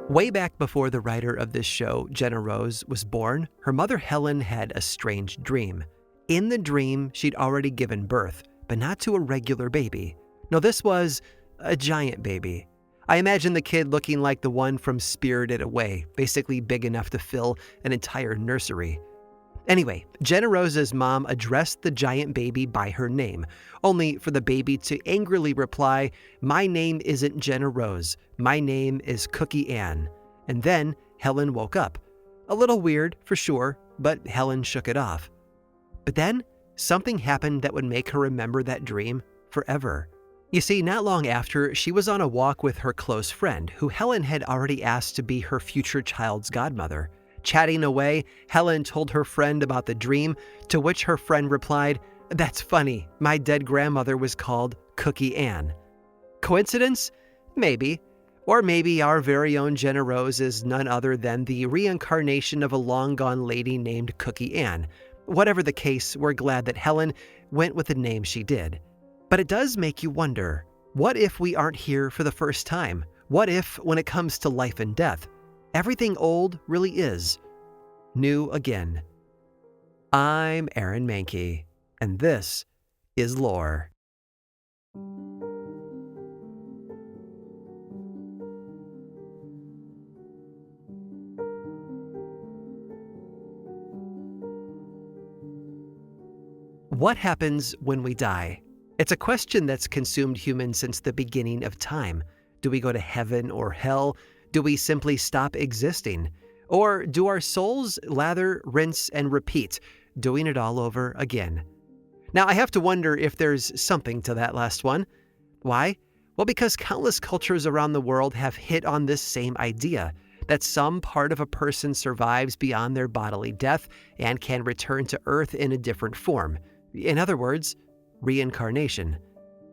Way back before the writer of this show, Jenna Rose, was born, her mother Helen had a strange dream. In the dream, she'd already given birth, but not to a regular baby. No, this was a giant baby. I imagine the kid looking like the one from Spirited Away, basically big enough to fill an entire nursery. Anyway, Jenna Rose's mom addressed the giant baby by her name, only for the baby to angrily reply, "My name isn't Jenna Rose, my name is Cookie Ann." And then Helen woke up. A little weird, for sure, but Helen shook it off. But then, something happened that would make her remember that dream forever. You see, not long after, she was on a walk with her close friend, who Helen had already asked to be her future child's godmother. Chatting away, Helen told her friend about the dream, to which her friend replied, "That's funny, my dead grandmother was called Cookie Ann." Coincidence? Maybe. Or maybe our very own Jenna Rose is none other than the reincarnation of a long-gone lady named Cookie Ann. Whatever the case, we're glad that Helen went with the name she did. But it does make you wonder, what if we aren't here for the first time? What if, when it comes to life and death, everything old really is new again? I'm Aaron Mankey, and this is Lore. What happens when we die? It's a question that's consumed humans since the beginning of time. Do we go to heaven or hell? Do we simply stop existing? Or do our souls lather, rinse, and repeat, doing it all over again? Now, I have to wonder if there's something to that last one. Why? Well, because countless cultures around the world have hit on this same idea, that some part of a person survives beyond their bodily death and can return to Earth in a different form. In other words, reincarnation.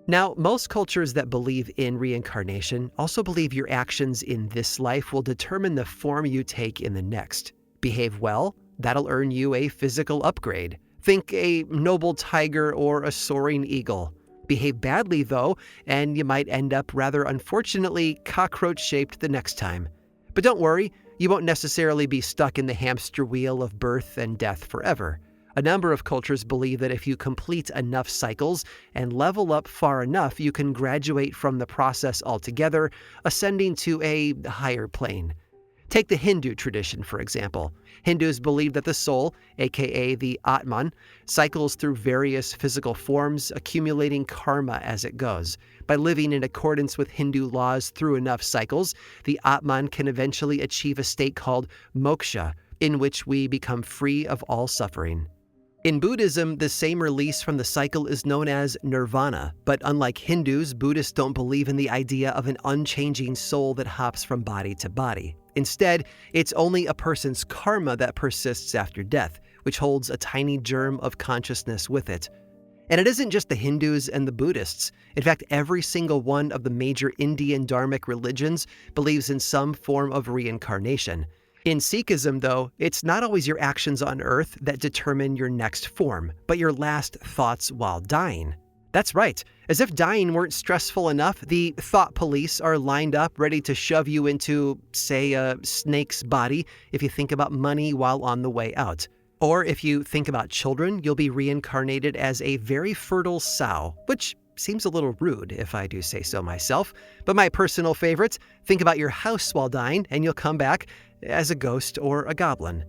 Now, most cultures that believe in reincarnation also believe your actions in this life will determine the form you take in the next. Behave well, that'll earn you a physical upgrade. Think a noble tiger or a soaring eagle. Behave badly, though, and you might end up rather unfortunately cockroach-shaped the next time. But don't worry, you won't necessarily be stuck in the hamster wheel of birth and death forever. A number of cultures believe that if you complete enough cycles and level up far enough, you can graduate from the process altogether, ascending to a higher plane. Take the Hindu tradition, for example. Hindus believe that the soul, aka the Atman, cycles through various physical forms, accumulating karma as it goes. By living in accordance with Hindu laws through enough cycles, the Atman can eventually achieve a state called moksha, in which we become free of all suffering. In Buddhism, the same release from the cycle is known as nirvana, but unlike Hindus, Buddhists don't believe in the idea of an unchanging soul that hops from body to body. Instead, it's only a person's karma that persists after death, which holds a tiny germ of consciousness with it. And it isn't just the Hindus and the Buddhists. In fact, every single one of the major Indian dharmic religions believes in some form of reincarnation. In Sikhism, though, it's not always your actions on Earth that determine your next form, but your last thoughts while dying. That's right. As if dying weren't stressful enough, the thought police are lined up ready to shove you into, say, a snake's body if you think about money while on the way out. Or if you think about children, you'll be reincarnated as a very fertile sow, which seems a little rude if I do say so myself. But my personal favorite, think about your house while dying and you'll come back as a ghost or a goblin.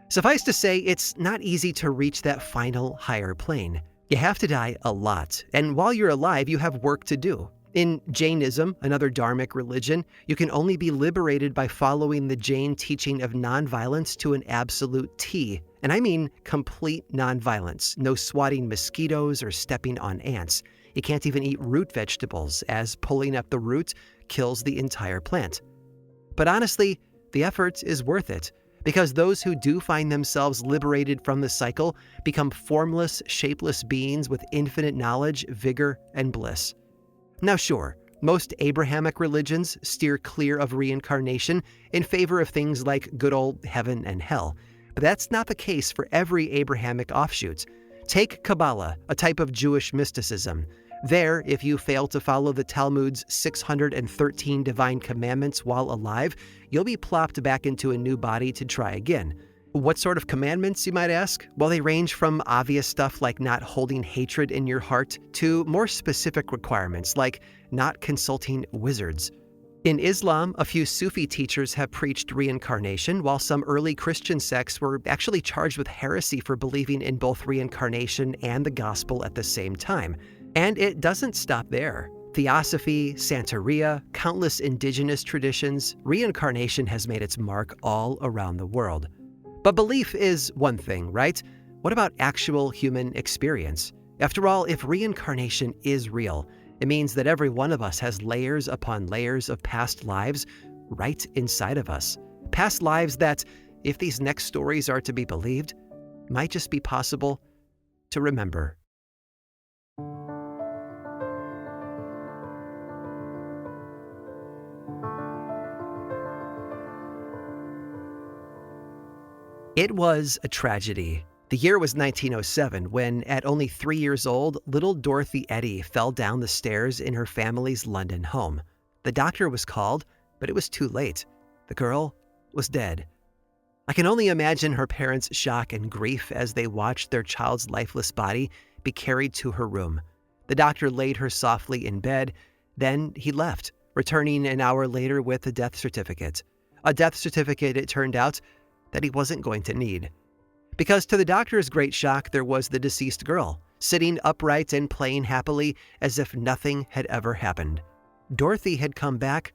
Suffice to say, it's not easy to reach that final higher plane. You have to die a lot, and while you're alive, you have work to do. In Jainism, another dharmic religion, you can only be liberated by following the Jain teaching of nonviolence to an absolute T. And I mean complete nonviolence. No swatting mosquitoes or stepping on ants. You can't even eat root vegetables, as pulling up the root kills the entire plant. But honestly, the effort is worth it, because those who do find themselves liberated from the cycle become formless, shapeless beings with infinite knowledge, vigor, and bliss. Now sure, most Abrahamic religions steer clear of reincarnation in favor of things like good old heaven and hell, but that's not the case for every Abrahamic offshoot. Take Kabbalah, a type of Jewish mysticism. There, if you fail to follow the Talmud's 613 divine commandments while alive, you'll be plopped back into a new body to try again. What sort of commandments, you might ask? Well, they range from obvious stuff like not holding hatred in your heart to more specific requirements like not consulting wizards. In Islam, a few Sufi teachers have preached reincarnation, while some early Christian sects were actually charged with heresy for believing in both reincarnation and the gospel at the same time. And it doesn't stop there. Theosophy, Santeria, countless indigenous traditions, reincarnation has made its mark all around the world. But belief is one thing, right? What about actual human experience? After all, if reincarnation is real, it means that every one of us has layers upon layers of past lives right inside of us. Past lives that, if these next stories are to be believed, might just be possible to remember. It was a tragedy. The year was 1907 when, at only 3 years old, little Dorothy Eddy fell down the stairs in her family's London home. The doctor was called, but it was too late. The girl was dead. I can only imagine her parents' shock and grief as they watched their child's lifeless body be carried to her room. The doctor laid her softly in bed, then he left, returning an hour later with a death certificate. A death certificate, it turned out, that he wasn't going to need. Because to the doctor's great shock, there was the deceased girl, sitting upright and playing happily as if nothing had ever happened. Dorothy had come back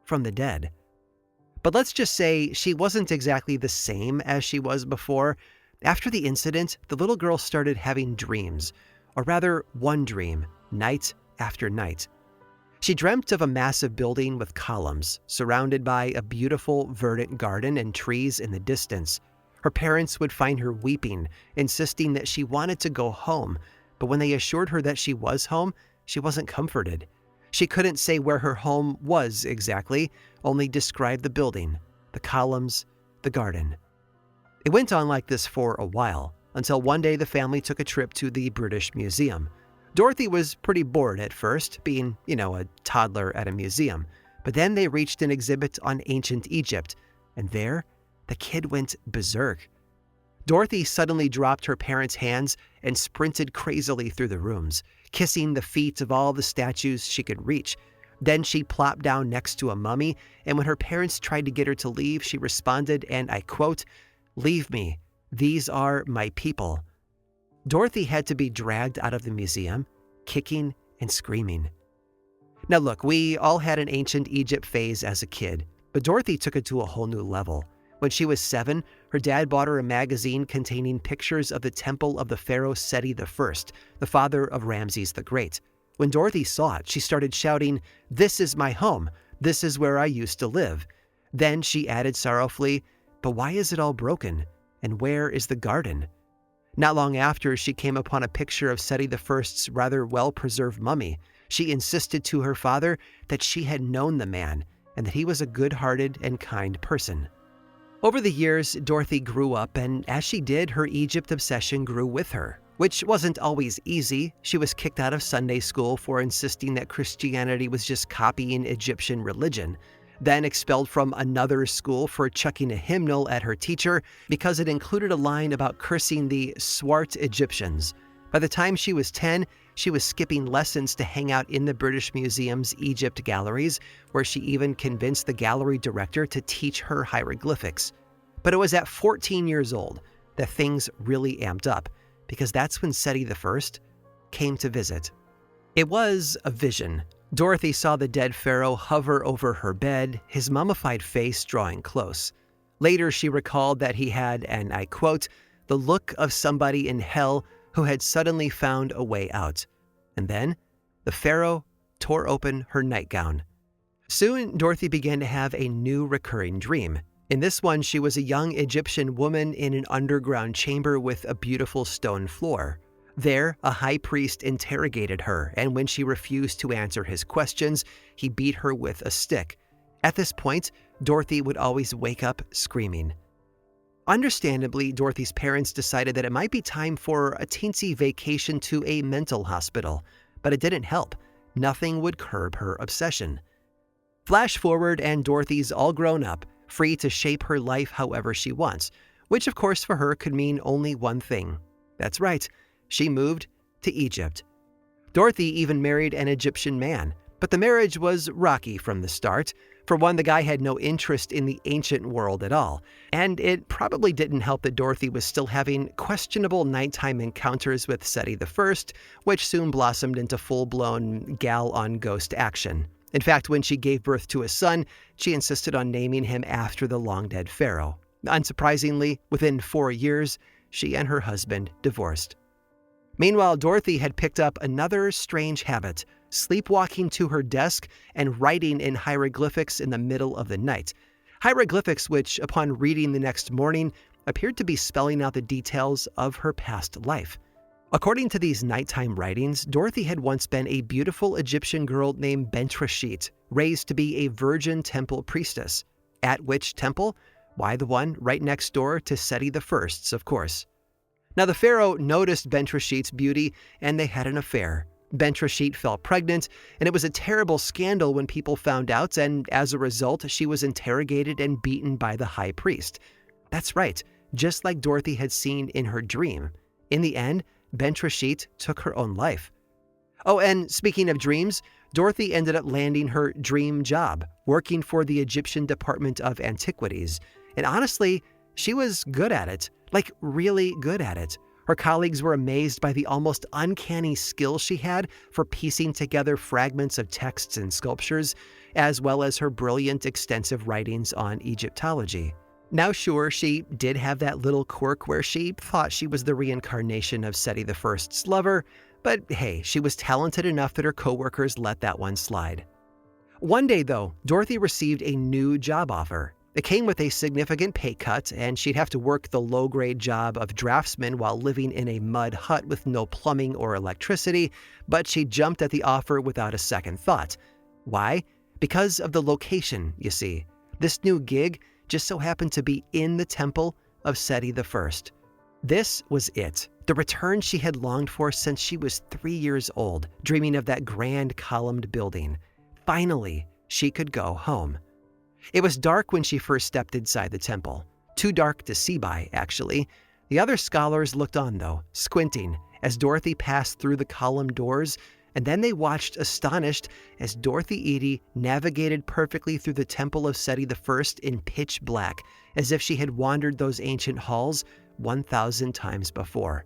from the dead. But let's just say she wasn't exactly the same as she was before. After the incident, the little girl started having dreams, or rather one dream, night after night. She dreamt of a massive building with columns, surrounded by a beautiful verdant garden and trees in the distance. Her parents would find her weeping, insisting that she wanted to go home, but when they assured her that she was home, she wasn't comforted. She couldn't say where her home was exactly, only describe the building, the columns, the garden. It went on like this for a while, until one day the family took a trip to the British Museum. Dorothy was pretty bored at first, being, a toddler at a museum, but then they reached an exhibit on ancient Egypt, and there, the kid went berserk. Dorothy suddenly dropped her parents' hands and sprinted crazily through the rooms, kissing the feet of all the statues she could reach. Then she plopped down next to a mummy, and when her parents tried to get her to leave, she responded, and I quote, "Leave me. These are my people." Dorothy had to be dragged out of the museum, kicking and screaming. Now look, we all had an ancient Egypt phase as a kid, but Dorothy took it to a whole new level. When she was 7, her dad bought her a magazine containing pictures of the temple of the pharaoh Seti I, the father of Ramses the Great. When Dorothy saw it, she started shouting, "This is my home. This is where I used to live." Then she added sorrowfully, "But why is it all broken? And where is the garden?" Not long after, she came upon a picture of Seti I's rather well-preserved mummy. She insisted to her father that she had known the man and that he was a good-hearted and kind person. Over the years, Dorothy grew up, and as she did, her Egypt obsession grew with her, which wasn't always easy. She was kicked out of Sunday school for insisting that Christianity was just copying Egyptian religion, then expelled from another school for chucking a hymnal at her teacher because it included a line about cursing the swart Egyptians. By the time she was 10, she was skipping lessons to hang out in the British Museum's Egypt galleries, where she even convinced the gallery director to teach her hieroglyphics. But it was at 14 years old that things really amped up, because that's when Seti I came to visit. It was a vision. Dorothy saw the dead pharaoh hover over her bed, his mummified face drawing close. Later, she recalled that he had, and I quote, "the look of somebody in hell who had suddenly found a way out." And then, the pharaoh tore open her nightgown. Soon, Dorothy began to have a new recurring dream. In this one, she was a young Egyptian woman in an underground chamber with a beautiful stone floor. There, a high priest interrogated her, and when she refused to answer his questions, he beat her with a stick. At this point, Dorothy would always wake up screaming. Understandably, Dorothy's parents decided that it might be time for a teensy vacation to a mental hospital. but it didn't help. Nothing would curb her obsession. Flash forward, and Dorothy's all grown up, free to shape her life however she wants, which of course for her could mean only one thing. That's right, she moved to Egypt. Dorothy even married an Egyptian man, but the marriage was rocky from the start. For one, the guy had no interest in the ancient world at all, and it probably didn't help that Dorothy was still having questionable nighttime encounters with Seti I, which soon blossomed into full-blown gal-on-ghost action. In fact, when she gave birth to a son, she insisted on naming him after the long-dead pharaoh. Unsurprisingly, within 4 years, she and her husband divorced. Meanwhile, Dorothy had picked up another strange habit, sleepwalking to her desk and writing in hieroglyphics in the middle of the night. Hieroglyphics which, upon reading the next morning, appeared to be spelling out the details of her past life. According to these nighttime writings, Dorothy had once been a beautiful Egyptian girl named Bentrashit, raised to be a virgin temple priestess. At which temple? Why, the one right next door to Seti I's, of course. Now, the pharaoh noticed Bentrashit's beauty, and they had an affair. Bentrashit fell pregnant, and it was a terrible scandal when people found out, and as a result, she was interrogated and beaten by the high priest. That's right, just like Dorothy had seen in her dream. In the end, Bentrashit took her own life. Oh, and speaking of dreams, Dorothy ended up landing her dream job, working for the Egyptian Department of Antiquities. And honestly, she was good at it, like really good at it. Her colleagues were amazed by the almost uncanny skill she had for piecing together fragments of texts and sculptures, as well as her brilliant, extensive writings on Egyptology. Now, sure, she did have that little quirk where she thought she was the reincarnation of Seti I's lover, but hey, she was talented enough that her coworkers let that one slide. One day, though, Dorothy received a new job offer. It came with a significant pay cut, and she'd have to work the low-grade job of draftsman while living in a mud hut with no plumbing or electricity, but she jumped at the offer without a second thought. Why? Because of the location, you see. This new gig just so happened to be in the temple of Seti I. This was it, the return she had longed for since she was 3 years old, dreaming of that grand columned building. Finally, she could go home. It was dark when she first stepped inside the temple. Too dark to see by, actually. The other scholars looked on, though, squinting, as Dorothy passed through the column doors, and then they watched astonished as Dorothy Eady navigated perfectly through the temple of Seti I in pitch black, as if she had wandered those ancient halls 1,000 times before.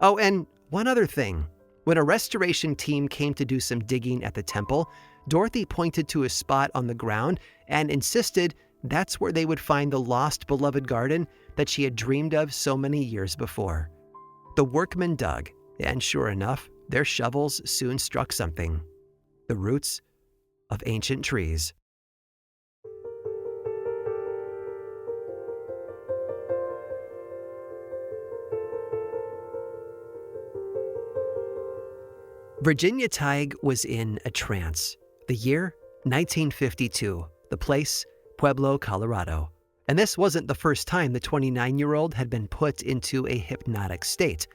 Oh, and one other thing. When a restoration team came to do some digging at the temple, Dorothy pointed to a spot on the ground and insisted that's where they would find the lost beloved garden that she had dreamed of so many years before. The workmen dug, and sure enough, their shovels soon struck something: the roots of ancient trees. Virginia Tighe was in a trance. The year, 1952. The place, Pueblo, Colorado. And this wasn't the first time the 29-year-old had been put into a hypnotic state.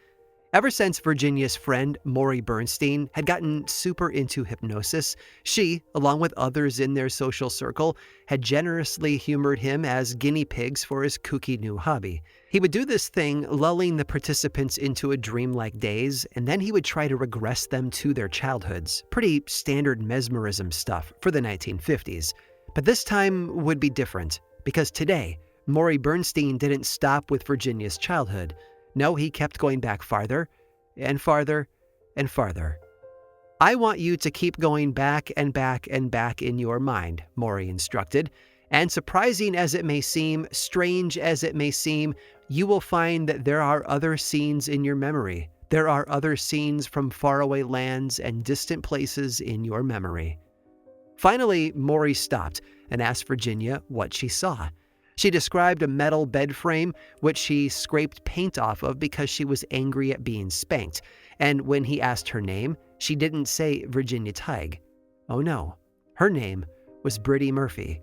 Ever since Virginia's friend, Maury Bernstein, had gotten super into hypnosis, she, along with others in their social circle, had generously humored him as guinea pigs for his kooky new hobby. He would do this thing, lulling the participants into a dreamlike daze, and then he would try to regress them to their childhoods. Pretty standard mesmerism stuff for the 1950s. But this time would be different, because today, Maury Bernstein didn't stop with Virginia's childhood. No, he kept going back farther and farther and farther. I want you to keep going back and back and back in your mind, Maury instructed. And surprising as it may seem, strange as it may seem, you will find that there are other scenes in your memory. There are other scenes from faraway lands and distant places in your memory. Finally, Maury stopped and asked Virginia what she saw. She described a metal bed frame which she scraped paint off of because she was angry at being spanked. And when he asked her name, she didn't say Virginia Tighe. Oh no, her name was Brittany Murphy.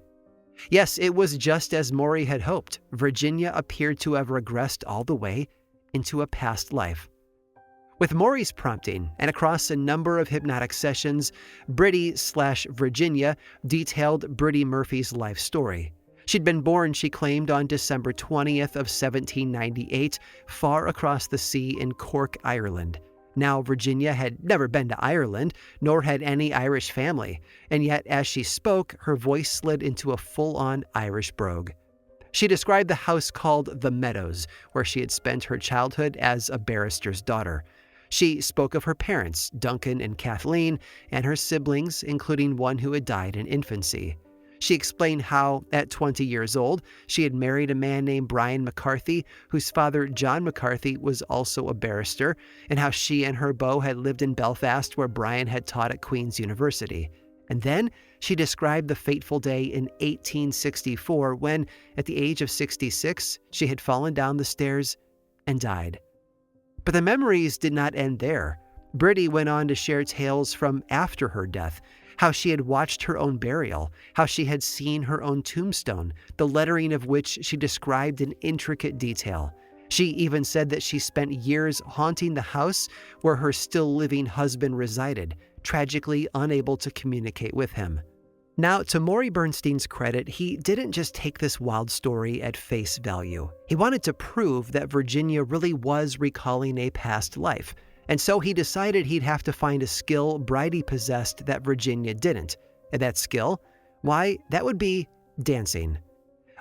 Yes, it was just as Maury had hoped. Virginia appeared to have regressed all the way into a past life. With Maury's prompting and across a number of hypnotic sessions, Britty/Virginia detailed Britty Murphy's life story. She'd been born, she claimed, on December 20th of 1798, far across the sea in Cork, Ireland. Now, Virginia had never been to Ireland, nor had any Irish family, and yet as she spoke, her voice slid into a full-on Irish brogue. She described the house called The Meadows, where she had spent her childhood as a barrister's daughter. She spoke of her parents, Duncan and Kathleen, and her siblings, including one who had died in infancy. She explained how, at 20 years old, she had married a man named Brian McCarthy, whose father, John McCarthy, was also a barrister, and how she and her beau had lived in Belfast, where Brian had taught at Queen's University. And then she described the fateful day in 1864 when, at the age of 66, she had fallen down the stairs and died. But the memories did not end there. Britty went on to share tales from after her death, how she had watched her own burial, how she had seen her own tombstone, the lettering of which she described in intricate detail. She even said that she spent years haunting the house where her still living husband resided, tragically unable to communicate with him. Now, to Morey Bernstein's credit, he didn't just take this wild story at face value. He wanted to prove that Virginia really was recalling a past life, and so he decided he'd have to find a skill Bridie possessed that Virginia didn't. And that skill? Why, that would be dancing.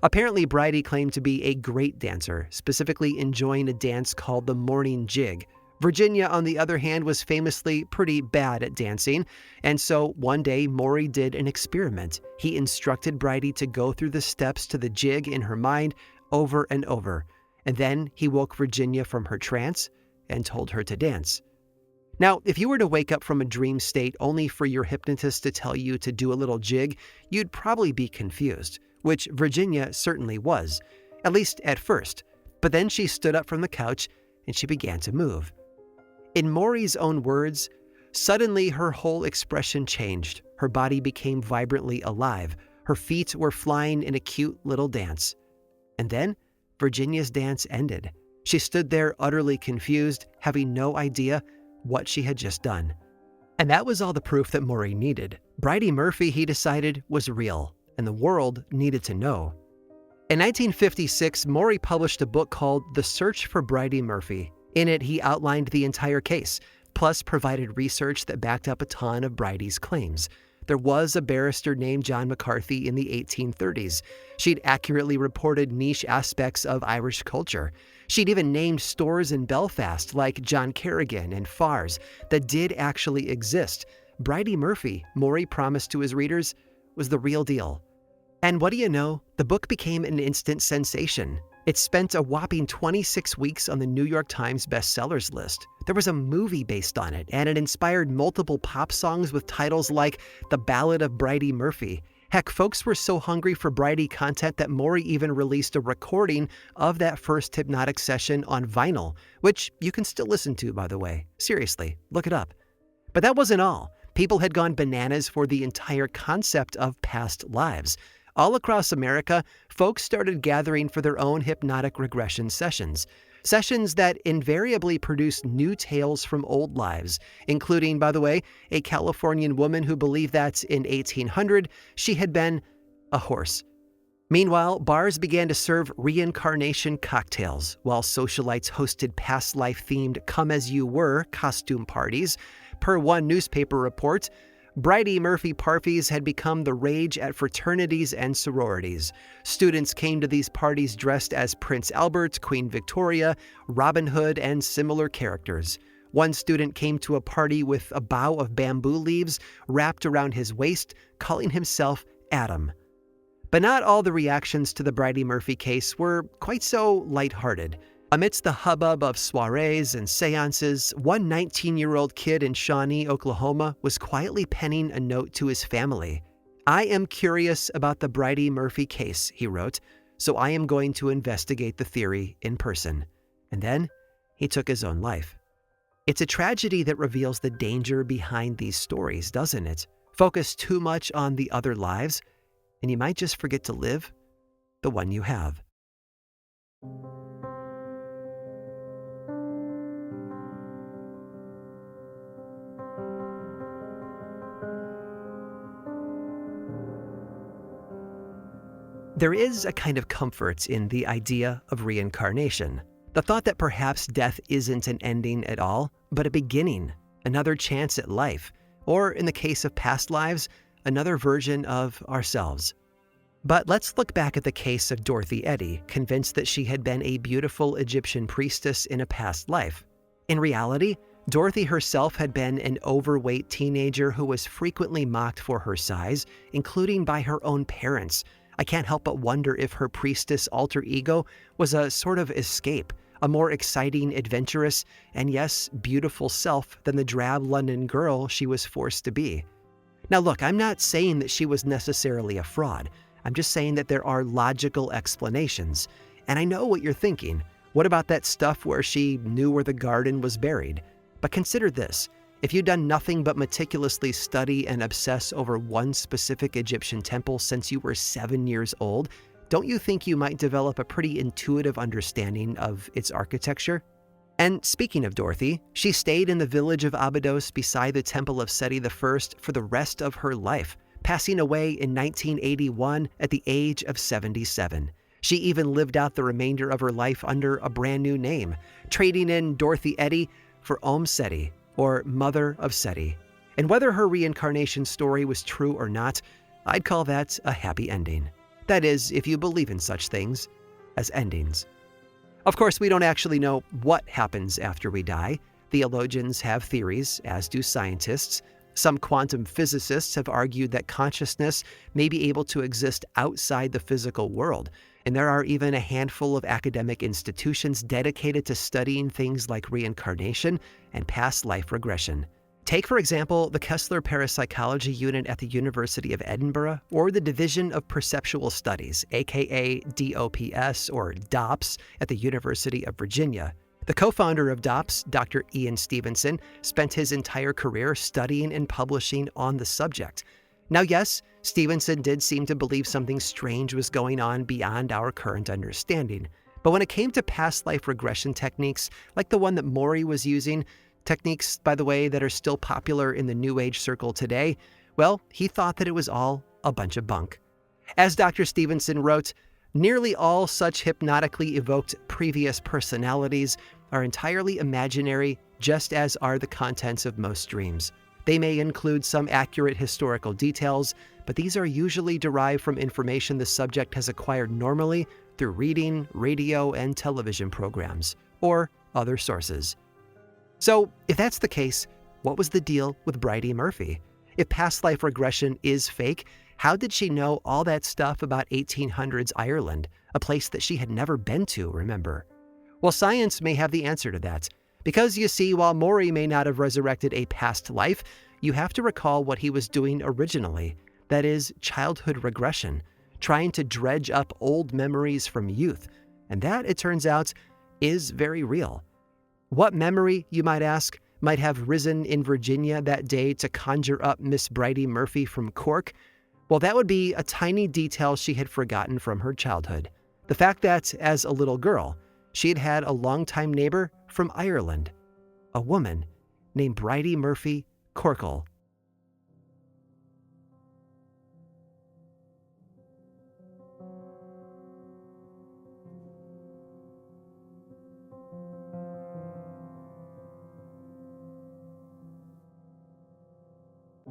Apparently, Bridie claimed to be a great dancer, specifically enjoying a dance called the morning jig. Virginia, on the other hand, was famously pretty bad at dancing, and so one day Morey did an experiment. He instructed Bridie to go through the steps to the jig in her mind over and over, and then he woke Virginia from her trance and told her to dance. Now, if you were to wake up from a dream state only for your hypnotist to tell you to do a little jig, you'd probably be confused, which Virginia certainly was, at least at first. But then she stood up from the couch and she began to move. In Morey's own words, suddenly her whole expression changed. Her body became vibrantly alive. Her feet were flying in a cute little dance. And then Virginia's dance ended. She stood there utterly confused, having no idea what she had just done. And that was all the proof that Morey needed. Bridie Murphy, he decided, was real, and the world needed to know. In 1956, Morey published a book called The Search for Bridie Murphy. In it, he outlined the entire case, plus provided research that backed up a ton of Bridie's claims. There was a barrister named John McCarthy in the 1830s. She'd accurately reported niche aspects of Irish culture. She'd even named stores in Belfast like John Kerrigan and Farr's that did actually exist. Bridie Murphy, Morey promised to his readers, was the real deal. And what do you know? The book became an instant sensation. It spent a whopping 26 weeks on the New York Times bestsellers list. There was a movie based on it, and it inspired multiple pop songs with titles like The Ballad of Bridie Murphy. Heck, folks were so hungry for Bridie content that Morey even released a recording of that first hypnotic session on vinyl, which you can still listen to, by the way. Seriously, look it up. But that wasn't all. People had gone bananas for the entire concept of past lives. All across America, folks started gathering for their own hypnotic regression sessions. Sessions that invariably produced new tales from old lives, including, by the way, a Californian woman who believed that in 1800 she had been a horse. Meanwhile, bars began to serve reincarnation cocktails, while socialites hosted past life-themed come-as-you-were costume parties. Per one newspaper report, Bridie Murphy parties had become the rage at fraternities and sororities. Students came to these parties dressed as Prince Albert, Queen Victoria, Robin Hood, and similar characters. One student came to a party with a bough of bamboo leaves wrapped around his waist, calling himself Adam. But not all the reactions to the Bridie Murphy case were quite so lighthearted. Amidst the hubbub of soirees and seances, one 19-year-old kid in Shawnee, Oklahoma, was quietly penning a note to his family. "I am curious about the Bridie Murphy case," he wrote, "so I am going to investigate the theory in person." And then he took his own life. It's a tragedy that reveals the danger behind these stories, doesn't it? Focus too much on the other lives, and you might just forget to live the one you have. There is a kind of comfort in the idea of reincarnation. The thought that perhaps death isn't an ending at all, but a beginning, another chance at life, or in the case of past lives, another version of ourselves. But let's look back at the case of Dorothy Eddy, convinced that she had been a beautiful Egyptian priestess in a past life. In reality, Dorothy herself had been an overweight teenager who was frequently mocked for her size, including by her own parents. I can't help but wonder if her priestess alter ego was a sort of escape, a more exciting, adventurous, and yes, beautiful self than the drab London girl she was forced to be. Now look, I'm not saying that she was necessarily a fraud. I'm just saying that there are logical explanations. And I know what you're thinking. What about that stuff where she knew where the garden was buried? But consider this. If you'd done nothing but meticulously study and obsess over one specific Egyptian temple since you were 7 years old, don't you think you might develop a pretty intuitive understanding of its architecture? And speaking of Dorothy, she stayed in the village of Abydos beside the temple of Seti I for the rest of her life, passing away in 1981 at the age of 77. She even lived out the remainder of her life under a brand new name, trading in Dorothy Eddy for Seti, or Mother of Seti. And whether her reincarnation story was true or not, I'd call that a happy ending. That is, if you believe in such things as endings. Of course, we don't actually know what happens after we die. Theologians have theories, as do scientists. Some quantum physicists have argued that consciousness may be able to exist outside the physical world, and there are even a handful of academic institutions dedicated to studying things like reincarnation and past life regression. Take, for example, the Kessler Parapsychology Unit at the University of Edinburgh, or the Division of Perceptual Studies, aka DOPS or DOPS, at the University of Virginia. The co-founder of DOPS, Dr. Ian Stevenson, spent his entire career studying and publishing on the subject. Now, yes, Stevenson did seem to believe something strange was going on beyond our current understanding. But when it came to past life regression techniques, like the one that Maury was using, techniques, by the way, that are still popular in the New Age circle today, well, he thought that it was all a bunch of bunk. As Dr. Stevenson wrote, nearly all such hypnotically evoked previous personalities are entirely imaginary, just as are the contents of most dreams. They may include some accurate historical details, but these are usually derived from information the subject has acquired normally through reading, radio, and television programs, or other sources. So, if that's the case, what was the deal with Bridie Murphy? If past life regression is fake, how did she know all that stuff about 1800s Ireland, a place that she had never been to, remember? Well, science may have the answer to that. Because, you see, while Maury may not have resurrected a past life, you have to recall what he was doing originally. That is, childhood regression, trying to dredge up old memories from youth. And that, it turns out, is very real. What memory, you might ask, might have risen in Virginia that day to conjure up Miss Bridie Murphy from Cork? Well, that would be a tiny detail she had forgotten from her childhood. The fact that, as a little girl, she had had a longtime neighbor from Ireland, a woman named Bridie Murphy Corkle.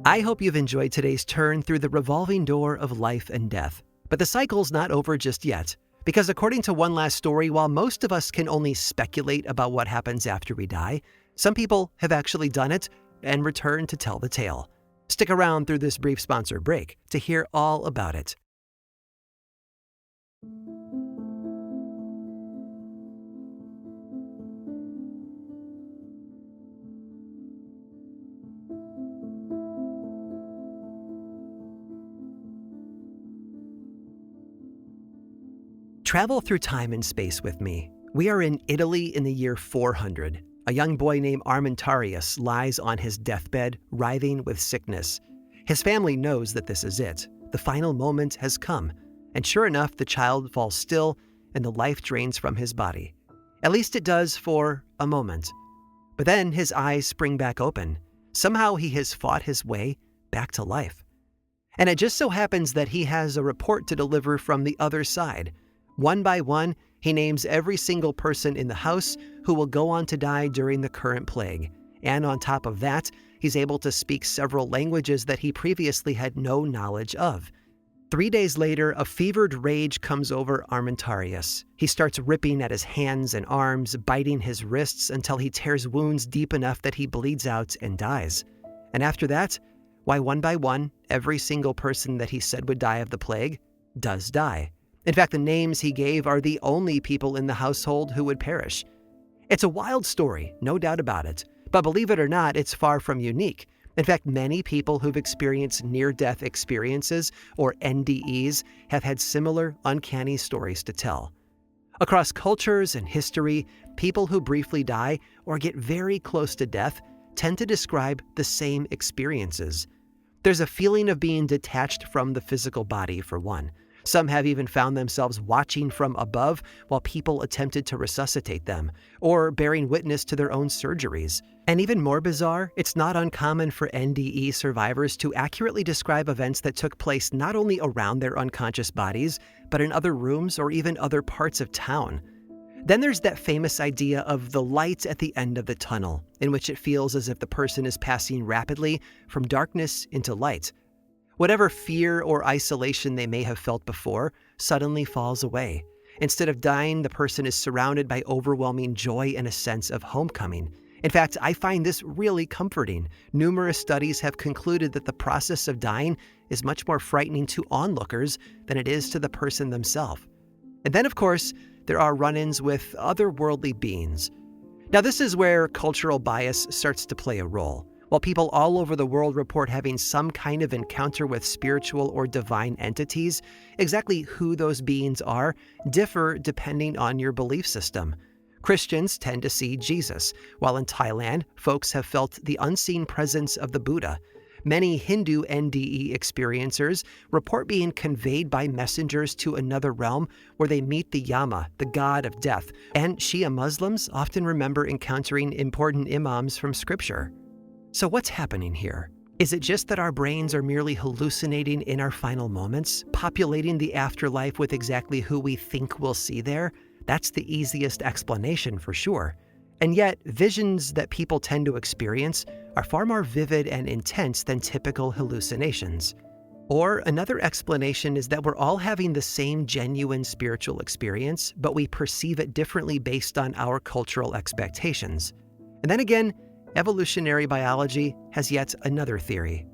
I hope you've enjoyed today's turn through the revolving door of life and death. But the cycle's not over just yet. Because according to one last story, while most of us can only speculate about what happens after we die, some people have actually done it and returned to tell the tale. Stick around through this brief sponsor break to hear all about it. Travel through time and space with me. We are in Italy in the year 400. A young boy named Armentarius lies on his deathbed, writhing with sickness. His family knows that this is it. The final moment has come. And sure enough, the child falls still and the life drains from his body. At least it does for a moment. But then his eyes spring back open. Somehow he has fought his way back to life. And it just so happens that he has a report to deliver from the other side. One by one, he names every single person in the house who will go on to die during the current plague. And on top of that, he's able to speak several languages that he previously had no knowledge of. 3 days later, a fevered rage comes over Armentarius. He starts ripping at his hands and arms, biting his wrists until he tears wounds deep enough that he bleeds out and dies. And after that, why, one by one, every single person that he said would die of the plague does die. In fact, the names he gave are the only people in the household who would perish. It's a wild story, no doubt about it. But believe it or not, it's far from unique. In fact, many people who've experienced near-death experiences, or NDEs, have had similar uncanny stories to tell. Across cultures and history, people who briefly die or get very close to death tend to describe the same experiences. There's a feeling of being detached from the physical body, for one. Some have even found themselves watching from above while people attempted to resuscitate them, or bearing witness to their own surgeries. And even more bizarre, it's not uncommon for NDE survivors to accurately describe events that took place not only around their unconscious bodies, but in other rooms or even other parts of town. Then there's that famous idea of the light at the end of the tunnel, in which it feels as if the person is passing rapidly from darkness into light. Whatever fear or isolation they may have felt before suddenly falls away. Instead of dying, the person is surrounded by overwhelming joy and a sense of homecoming. In fact, I find this really comforting. Numerous studies have concluded that the process of dying is much more frightening to onlookers than it is to the person themselves. And then, of course, there are run-ins with otherworldly beings. Now, this is where cultural bias starts to play a role. While people all over the world report having some kind of encounter with spiritual or divine entities, exactly who those beings are differ depending on your belief system. Christians tend to see Jesus, while in Thailand, folks have felt the unseen presence of the Buddha. Many Hindu NDE experiencers report being conveyed by messengers to another realm where they meet the Yama, the god of death, and Shia Muslims often remember encountering important imams from scripture. So what's happening here? Is it just that our brains are merely hallucinating in our final moments, populating the afterlife with exactly who we think we'll see there? That's the easiest explanation for sure. And yet, visions that people tend to experience are far more vivid and intense than typical hallucinations. Or another explanation is that we're all having the same genuine spiritual experience, but we perceive it differently based on our cultural expectations. And then again, evolutionary biology has yet another theory.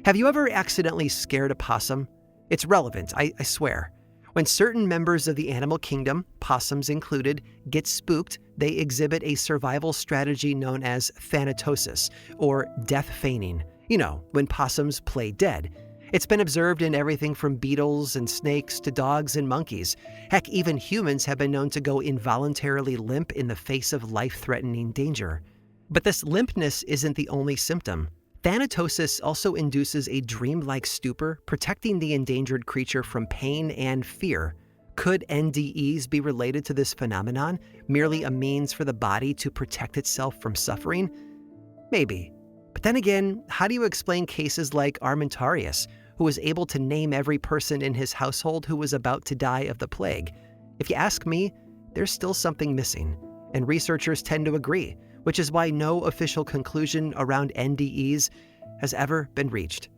Have you ever accidentally scared a possum? It's relevant, I swear. When certain members of the animal kingdom, possums included, get spooked, they exhibit a survival strategy known as thanatosis, or death feigning. You know, when possums play dead. It's been observed in everything from beetles and snakes to dogs and monkeys. Heck, even humans have been known to go involuntarily limp in the face of life-threatening danger. But this limpness isn't the only symptom. Thanatosis also induces a dreamlike stupor, protecting the endangered creature from pain and fear. Could NDEs be related to this phenomenon, merely a means for the body to protect itself from suffering? Maybe. But then again, how do you explain cases like Armentarius, who was able to name every person in his household who was about to die of the plague? If you ask me, there's still something missing, and researchers tend to agree, which is why no official conclusion around NDEs has ever been reached.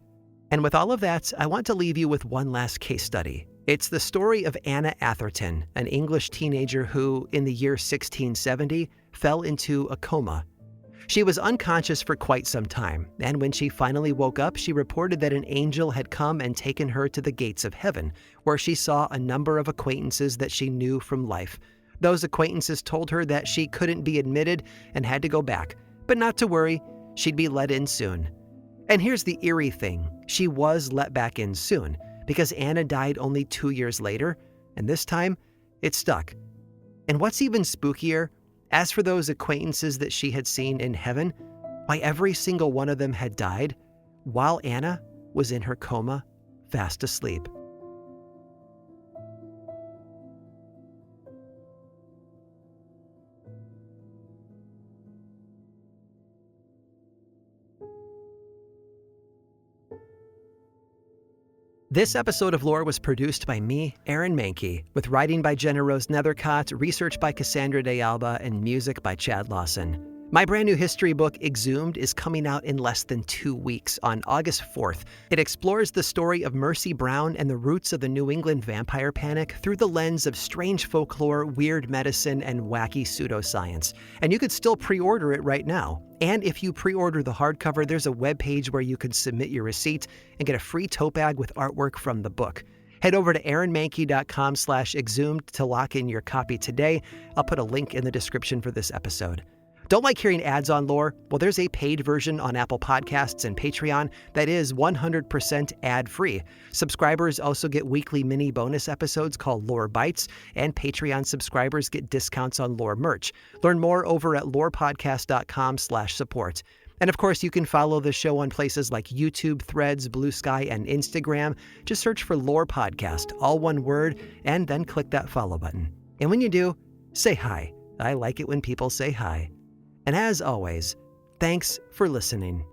And with all of that, I want to leave you with one last case study. It's the story of Anna Atherton, an English teenager who, in the year 1670, fell into a coma. She was unconscious for quite some time, and when she finally woke up, she reported that an angel had come and taken her to the gates of heaven, where she saw a number of acquaintances that she knew from life. Those acquaintances told her that she couldn't be admitted and had to go back, but not to worry, she'd be let in soon. And here's the eerie thing, she was let back in soon, because Anna died only 2 years later, and this time, it stuck. And what's even spookier, as for those acquaintances that she had seen in heaven, why every single one of them had died while Anna was in her coma, fast asleep. This episode of Lore was produced by me, Aaron Mahnke, with writing by Jenna Rose Nethercott, research by Cassandra De Alba, and music by Chad Lawson. My brand new history book, EXHUMED, is coming out in less than 2 weeks on August 4th. It explores the story of Mercy Brown and the roots of the New England vampire panic through the lens of strange folklore, weird medicine, and wacky pseudoscience. And you could still pre-order it right now. And if you pre-order the hardcover, there's a webpage where you can submit your receipt and get a free tote bag with artwork from the book. Head over to aaronmahnke.com/exhumed to lock in your copy today. I'll put a link in the description for this episode. Don't like hearing ads on Lore? Well, there's a paid version on Apple Podcasts and Patreon that is 100% ad-free. Subscribers also get weekly mini bonus episodes called Lore Bites, and Patreon subscribers get discounts on Lore merch. Learn more over at lorepodcast.com/support. And of course, you can follow the show on places like YouTube, Threads, Blue Sky, and Instagram. Just search for Lore Podcast, all one word, and then click that follow button. And when you do, say hi. I like it when people say hi. And as always, thanks for listening.